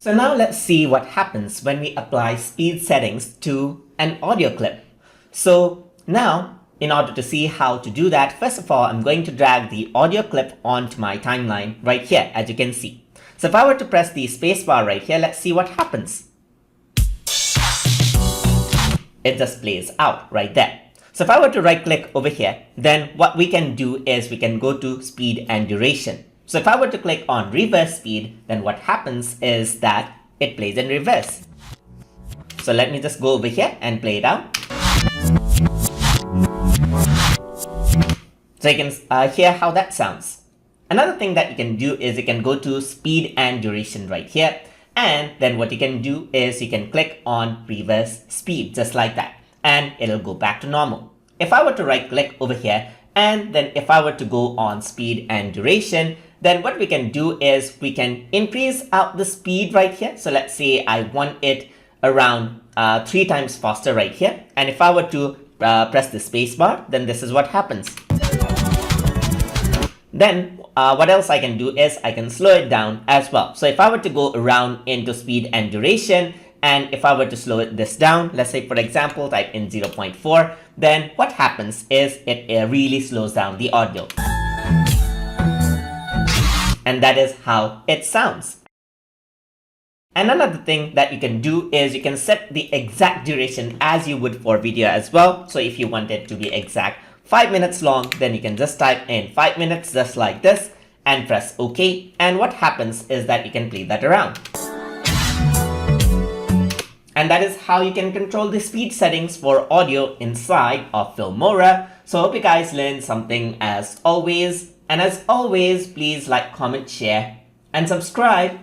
So now let's see what happens when we apply speed settings to an audio clip. So now, in order to see how to do that, first of all, I'm going to drag the audio clip onto my timeline right here, as you can see. So if I were to press the spacebar right here, let's see what happens. It just plays out right there. So if I were to right click over here, then what we can do is we can go to speed and duration. So if I were to click on reverse speed, then what happens is that it plays in reverse. So let me just go over here and play it out. So you can hear how that sounds. Another thing that you can do is you can go to speed and duration right here. And then what you can do is you can click on reverse speed just like that. And it'll go back to normal. If I were to right click over here, and then if I were to go on speed and duration, then what we can do is we can increase out the speed right here. So let's say I want it around 3 times faster right here. And if I were to press the space bar, then this is what happens. Then what else I can do is I can slow it down as well. So if I were to go around into speed and duration, and if I were to slow this down, let's say for example, type in 0.4, then what happens is it really slows down the audio. And that is how it sounds. And another thing that you can do is you can set the exact duration as you would for video as well. So if you want it to be exact 5 minutes long, then you can just type in 5 minutes just like this and press OK. And what happens is that you can play that around. And that is how you can control the speed settings for audio inside of Filmora. So I hope you guys learned something as always. And as always, please like, comment, share, and subscribe.